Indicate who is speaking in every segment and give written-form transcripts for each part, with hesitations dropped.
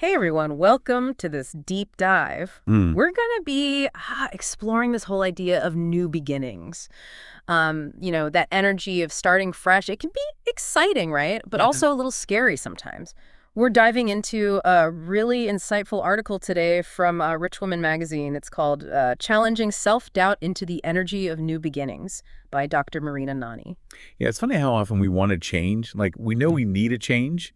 Speaker 1: Hey everyone, welcome to this deep dive.
Speaker 2: Mm.
Speaker 1: We're going to be exploring this whole idea of new beginnings. That energy of starting fresh. It can be exciting, right? But
Speaker 2: Yeah.
Speaker 1: also a little scary sometimes. We're diving into a really insightful article today from Rich Woman magazine. It's called Challenging Self-Doubt into the Energy of New Beginnings by Dr. Marina Nani.
Speaker 2: Yeah, it's funny how often we want to change. Like, we know we need a change,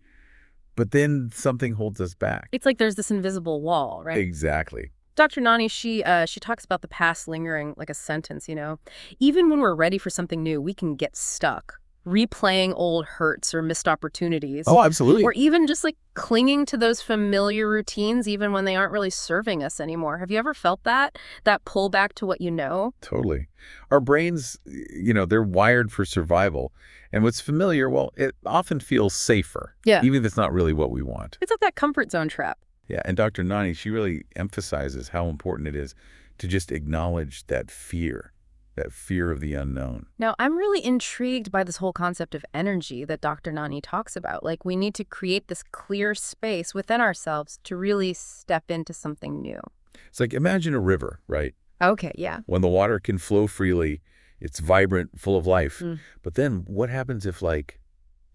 Speaker 2: but then something holds us back.
Speaker 1: It's like there's this invisible wall, right?
Speaker 2: Exactly.
Speaker 1: Dr. Nani, she talks about the past lingering like a sentence. Even when we're ready for something new, we can get stuck, replaying old hurts or missed opportunities,
Speaker 2: Oh, absolutely.
Speaker 1: or even just like clinging to those familiar routines even when they aren't really serving us anymore. Have you ever felt that pull back to what you know?
Speaker 2: Totally. Our brains, they're wired for survival. And what's familiar, well, it often feels safer,
Speaker 1: Yeah.
Speaker 2: even if it's not really what we want.
Speaker 1: It's like that comfort zone trap.
Speaker 2: Yeah, and Dr. Nani, she really emphasizes how important it is to just acknowledge that fear of the unknown.
Speaker 1: Now, I'm really intrigued by this whole concept of energy that Dr. Nani talks about. Like, we need to create this clear space within ourselves to really step into something new.
Speaker 2: It's like, imagine a river, right?
Speaker 1: Okay, yeah.
Speaker 2: When the water can flow freely, it's vibrant, full of life.
Speaker 1: Mm.
Speaker 2: But then what happens if, like,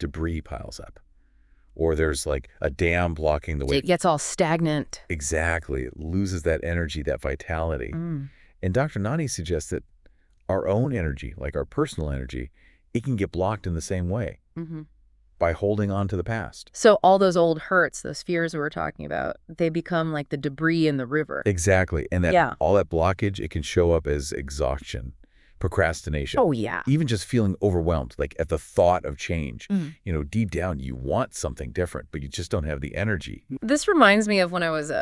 Speaker 2: debris piles up? Or there's, like, a dam blocking the way?
Speaker 1: It gets all stagnant.
Speaker 2: Exactly. It loses that energy, that vitality.
Speaker 1: Mm.
Speaker 2: And Dr. Nani suggests that our own energy, like our personal energy, it can get blocked in the same way
Speaker 1: Mm-hmm.
Speaker 2: by holding on to the past.
Speaker 1: So all those old hurts, those fears we were talking about, they become like the debris in the river.
Speaker 2: Exactly. And
Speaker 1: Yeah.
Speaker 2: all that blockage, it can show up as exhaustion, procrastination.
Speaker 1: Oh, yeah.
Speaker 2: Even just feeling overwhelmed, like at the thought of change.
Speaker 1: Mm.
Speaker 2: Deep down, you want something different, but you just don't have the energy.
Speaker 1: This reminds me of when I was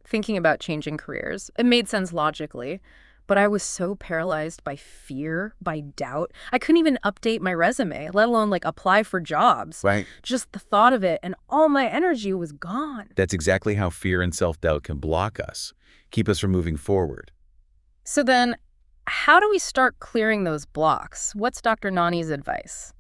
Speaker 1: thinking about changing careers. It made sense logically, but I was so paralyzed by fear, by doubt. I couldn't even update my resume, let alone like apply for jobs.
Speaker 2: Right.
Speaker 1: Just the thought of it and all my energy was gone.
Speaker 2: That's exactly how fear and self-doubt can block us, keep us from moving forward.
Speaker 1: So then, how do we start clearing those blocks? What's Dr. Nani's advice?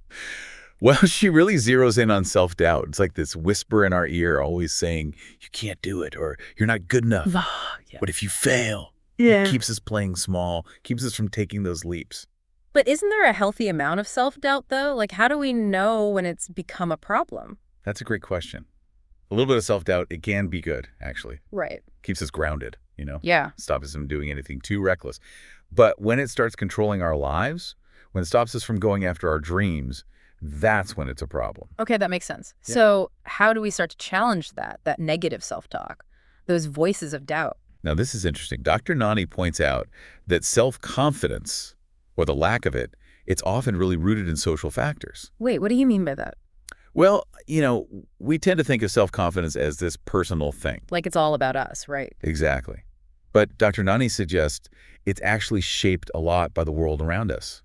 Speaker 2: Well, she really zeroes in on self-doubt. It's like this whisper in our ear always saying, you can't do it, or you're not good enough.
Speaker 1: Yeah.
Speaker 2: What if you fail?
Speaker 1: Yeah.
Speaker 2: It keeps us playing small, keeps us from taking those leaps.
Speaker 1: But isn't there a healthy amount of self-doubt, though? Like, how do we know when it's become a problem?
Speaker 2: That's a great question. A little bit of self-doubt, it can be good, actually.
Speaker 1: Right.
Speaker 2: Keeps us grounded,
Speaker 1: Yeah.
Speaker 2: Stops us from doing anything too reckless. But when it starts controlling our lives, when it stops us from going after our dreams, that's when it's a problem.
Speaker 1: Okay, that makes sense.
Speaker 2: Yeah.
Speaker 1: So how do we start to challenge that negative self-talk, those voices of doubt?
Speaker 2: Now, this is interesting. Dr. Nani points out that self-confidence, or the lack of it, it's often really rooted in social factors.
Speaker 1: Wait, what do you mean by that?
Speaker 2: Well, we tend to think of self-confidence as this personal thing.
Speaker 1: Like it's all about us, right?
Speaker 2: Exactly. But Dr. Nani suggests it's actually shaped a lot by the world around us.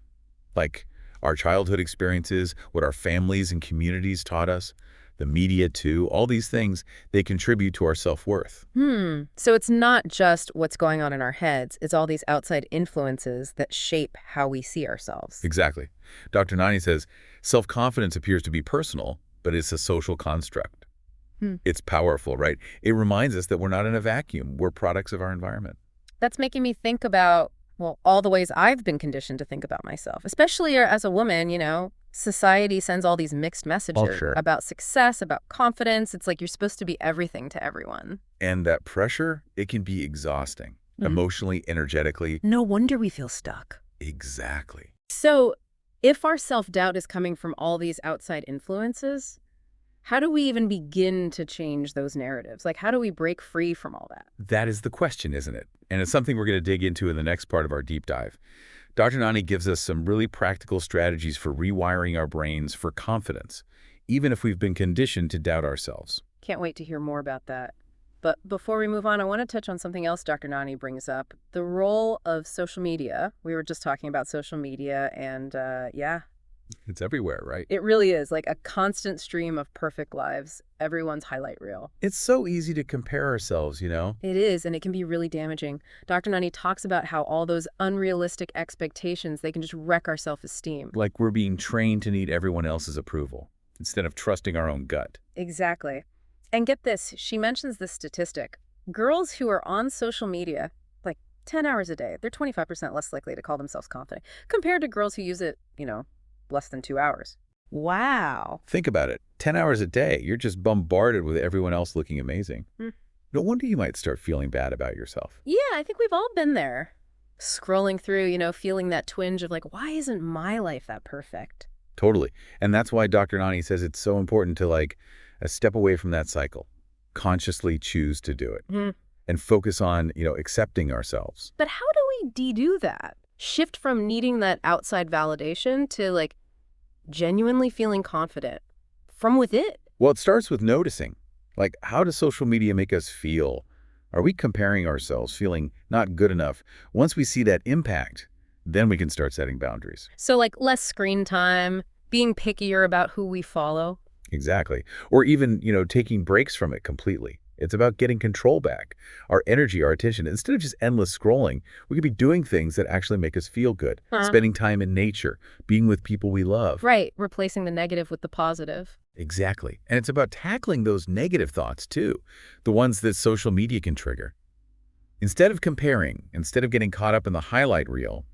Speaker 2: Like our childhood experiences, what our families and communities taught us, the media too, all these things, they contribute to our self-worth.
Speaker 1: So it's not just what's going on in our heads, it's all these outside influences that shape how we see ourselves.
Speaker 2: Exactly. Dr. Nani says self-confidence appears to be personal, but it's a social construct. It's powerful, right? It reminds us that we're not in a vacuum. We're products of our environment.
Speaker 1: That's making me think about, well, all the ways I've been conditioned to think about myself, especially as a woman. Society sends all these mixed messages
Speaker 2: sure.
Speaker 1: about success, about confidence. It's like you're supposed to be everything to everyone.
Speaker 2: And that pressure, it can be exhausting, emotionally, energetically.
Speaker 1: No wonder we feel stuck.
Speaker 2: Exactly.
Speaker 1: So if our self-doubt is coming from all these outside influences, how do we even begin to change those narratives? Like, how do we break free from all that?
Speaker 2: That is the question, isn't it? And it's something we're going to dig into in the next part of our deep dive. Dr. Nani gives us some really practical strategies for rewiring our brains for confidence, even if we've been conditioned to doubt ourselves.
Speaker 1: Can't wait to hear more about that. But before we move on, I want to touch on something else Dr. Nani brings up, the role of social media. We were just talking about social media, and yeah,
Speaker 2: It's everywhere, right?
Speaker 1: it really is like a constant stream of perfect lives, everyone's highlight reel.
Speaker 2: It's so easy to compare ourselves,
Speaker 1: It is, and it can be really damaging. Dr. Nani talks about how all those unrealistic expectations, they can just wreck our self-esteem.
Speaker 2: Like we're being trained to need everyone else's approval instead of trusting our own gut.
Speaker 1: Exactly. And get this, she mentions this statistic. Girls who are on social media, like 10 hours a day, they're 25% less likely to call themselves confident compared to girls who use it, less than 2 hours. Wow.
Speaker 2: Think about it. 10 hours a day, you're just bombarded with everyone else looking amazing. No wonder you might start feeling bad about yourself.
Speaker 1: Yeah, I think we've all been there. Scrolling through, feeling that twinge of like, why isn't my life that perfect?
Speaker 2: Totally. And that's why Dr. Nani says it's so important to step away from that cycle, consciously choose to do it, and focus on, accepting ourselves.
Speaker 1: But how do we de-do that? Shift from needing that outside validation to like genuinely feeling confident from within.
Speaker 2: Well, it starts with noticing. Like, how does social media make us feel? Are we comparing ourselves, feeling not good enough? Once we see that impact, then we can start setting boundaries.
Speaker 1: So like less screen time, being pickier about who we follow.
Speaker 2: Exactly. Or even, taking breaks from it completely. It's about getting control back, our energy, our attention. Instead of just endless scrolling, we could be doing things that actually make us feel good, spending time in nature, being with people we love.
Speaker 1: Right, replacing the negative with the positive.
Speaker 2: Exactly. And it's about tackling those negative thoughts too, the ones that social media can trigger. Instead of comparing, instead of getting caught up in the highlight reel,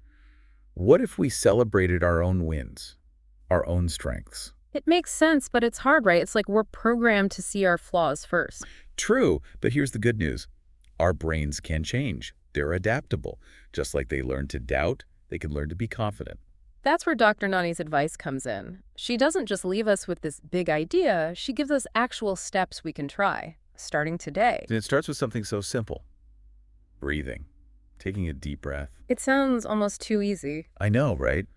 Speaker 2: what if we celebrated our own wins, our own strengths?
Speaker 1: It makes sense, but it's hard, right? It's like we're programmed to see our flaws first.
Speaker 2: True, but here's the good news. Our brains can change. They're adaptable. Just like they learn to doubt, they can learn to be confident.
Speaker 1: That's where Dr. Nani's advice comes in. She doesn't just leave us with this big idea, she gives us actual steps we can try, starting today.
Speaker 2: And it starts with something so simple. Breathing. Taking a deep breath.
Speaker 1: It sounds almost too easy.
Speaker 2: I know, right?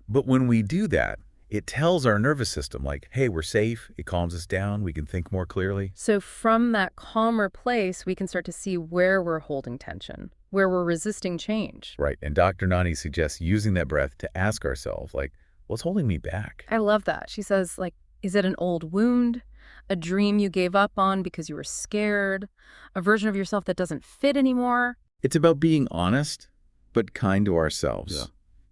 Speaker 2: But when we do that, it tells our nervous system, like, hey, we're safe. It calms us down. We can think more clearly.
Speaker 1: So from that calmer place, we can start to see where we're holding tension, where we're resisting change.
Speaker 2: Right. And Dr. Nani suggests using that breath to ask ourselves, like, what's holding me back?
Speaker 1: I love that. She says, like, is it an old wound? A dream you gave up on because you were scared? A version of yourself that doesn't fit anymore?
Speaker 2: It's about being honest, but kind to ourselves. Yeah.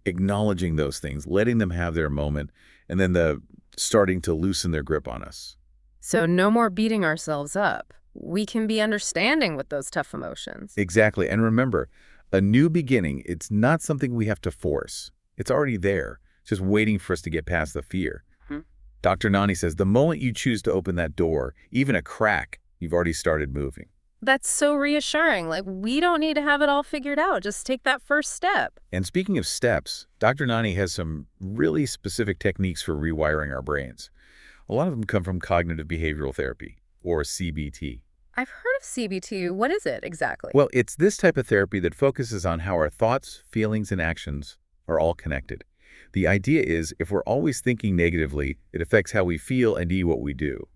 Speaker 2: Acknowledging those things, letting them have their moment, and then starting to loosen their grip on us.
Speaker 1: So no more beating ourselves up. We can be understanding with those tough emotions.
Speaker 2: Exactly. And remember, a new beginning, it's not something we have to force. It's already there, just waiting for us to get past the fear. Dr. Nani says the moment you choose to open that door, even a crack, you've already started moving.
Speaker 1: That's so reassuring. Like, we don't need to have it all figured out. Just take that first step.
Speaker 2: And speaking of steps, Dr. Nani has some really specific techniques for rewiring our brains. A lot of them come from cognitive behavioral therapy, or CBT.
Speaker 1: I've heard of CBT. What is it exactly?
Speaker 2: Well, it's this type of therapy that focuses on how our thoughts, feelings, and actions are all connected. The idea is if we're always thinking negatively, it affects how we feel and what we do.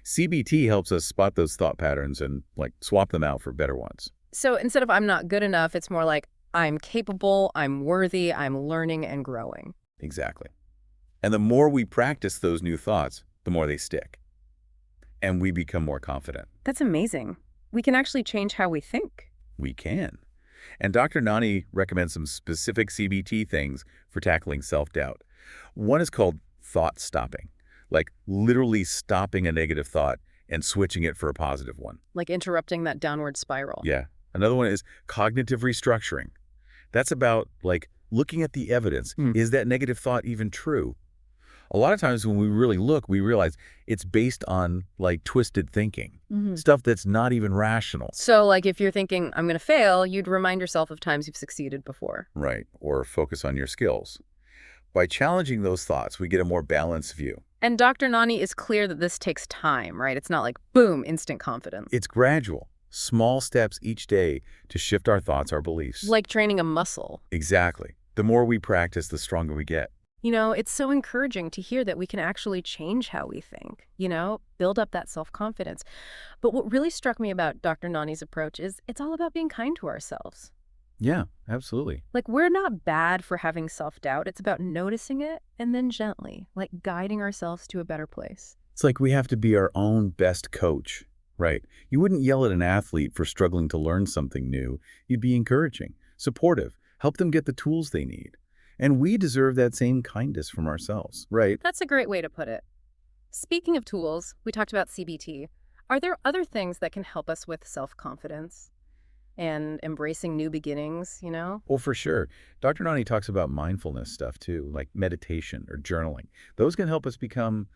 Speaker 2: CBT helps us spot those thought patterns and swap them out for better ones.
Speaker 1: So instead of I'm not good enough, it's more like I'm capable, I'm worthy, I'm learning and growing.
Speaker 2: Exactly. And the more we practice those new thoughts, the more they stick. And we become more confident.
Speaker 1: That's amazing. We can actually change how we think.
Speaker 2: We can. And Dr. Nani recommends some specific CBT things for tackling self-doubt. One is called thought stopping. Like literally stopping a negative thought and switching it for a positive one.
Speaker 1: Like interrupting that downward spiral.
Speaker 2: Yeah. Another one is cognitive restructuring. That's about looking at the evidence. Is that negative thought even true? A lot of times when we really look, we realize it's based on twisted thinking, stuff that's not even rational.
Speaker 1: So if you're thinking, I'm going to fail, you'd remind yourself of times you've succeeded before.
Speaker 2: Right. Or focus on your skills. By challenging those thoughts, we get a more balanced view.
Speaker 1: And Dr. Nani is clear that this takes time, right? It's not like, boom, instant confidence.
Speaker 2: It's gradual, small steps each day to shift our thoughts, our beliefs.
Speaker 1: Like training a muscle.
Speaker 2: Exactly. The more we practice, the stronger we get.
Speaker 1: It's so encouraging to hear that we can actually change how we think, build up that self-confidence. But what really struck me about Dr. Nani's approach is it's all about being kind to ourselves.
Speaker 2: Yeah, absolutely.
Speaker 1: We're not bad for having self-doubt. It's about noticing it and then gently, guiding ourselves to a better place.
Speaker 2: It's like we have to be our own best coach, right? You wouldn't yell at an athlete for struggling to learn something new. You'd be encouraging, supportive, help them get the tools they need. And we deserve that same kindness from ourselves, right?
Speaker 1: That's a great way to put it. Speaking of tools, we talked about CBT. Are there other things that can help us with self-confidence and embracing new beginnings?
Speaker 2: Well, for sure. Dr. Nani talks about mindfulness stuff too, like meditation or journaling. Those can help us become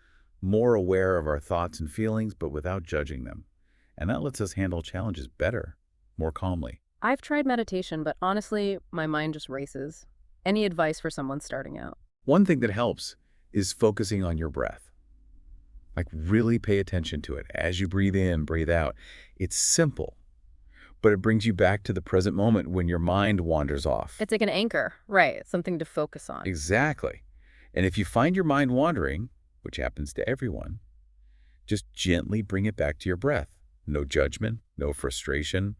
Speaker 2: more aware of our thoughts and feelings, but without judging them. And that lets us handle challenges better, more calmly.
Speaker 1: I've tried meditation, but honestly, my mind just races. Any advice for someone starting out?
Speaker 2: One thing that helps is focusing on your breath. Like really pay attention to it as you breathe in, breathe out. It's simple, but it brings you back to the present moment when your mind wanders off.
Speaker 1: It's like an anchor, right? Something to focus on.
Speaker 2: Exactly. And if you find your mind wandering, which happens to everyone, just gently bring it back to your breath. No judgment, no frustration.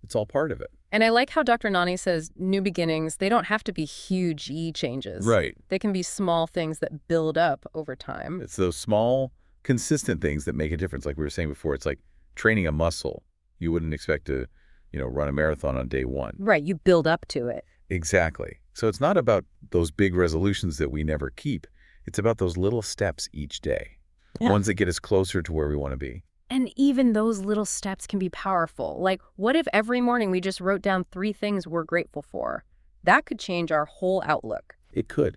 Speaker 2: It's all part of it.
Speaker 1: And I like how Dr. Nani says new beginnings, they don't have to be huge changes.
Speaker 2: Right.
Speaker 1: They can be small things that build up over time.
Speaker 2: It's those small, consistent things that make a difference. Like we were saying before, it's like training a muscle. You wouldn't expect to, run a marathon on day one.
Speaker 1: Right, you build up to it.
Speaker 2: Exactly. So it's not about those big resolutions that we never keep. It's about those little steps each day, ones that get us closer to where we want to be.
Speaker 1: And even those little steps can be powerful. Like, what if every morning we just wrote down 3 things we're grateful for? That could change our whole outlook.
Speaker 2: It could.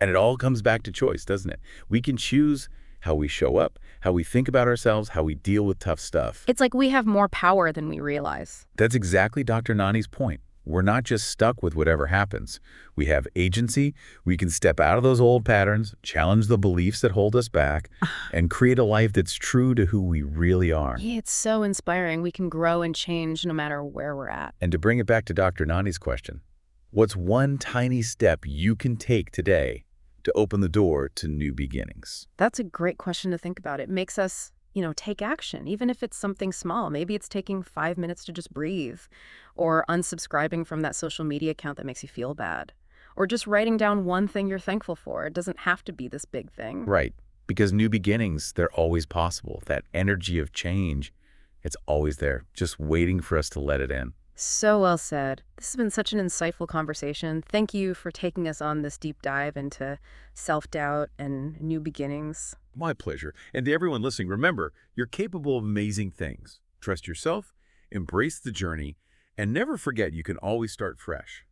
Speaker 2: And it all comes back to choice, doesn't it? We can choose how we show up, how we think about ourselves, how we deal with tough stuff.
Speaker 1: It's like we have more power than we realize.
Speaker 2: That's exactly Dr. Nani's point. We're not just stuck with whatever happens. We have agency. We can step out of those old patterns, challenge the beliefs that hold us back, and create a life that's true to who we really are.
Speaker 1: Yeah, it's so inspiring. We can grow and change no matter where we're at.
Speaker 2: And to bring it back to Dr. Nani's question, what's one tiny step you can take today to open the door to new beginnings?
Speaker 1: That's a great question to think about. It makes us take action, even if it's something small. Maybe it's taking 5 minutes to just breathe, or unsubscribing from that social media account that makes you feel bad, or just writing down one thing you're thankful for. It doesn't have to be this big thing.
Speaker 2: Right, because new beginnings, they're always possible. That energy of change, it's always there, just waiting for us to let it in.
Speaker 1: So well said. This has been such an insightful conversation. Thank you for taking us on this deep dive into self-doubt and new beginnings.
Speaker 2: My pleasure. And to everyone listening, remember, you're capable of amazing things. Trust yourself, embrace the journey, and never forget you can always start fresh.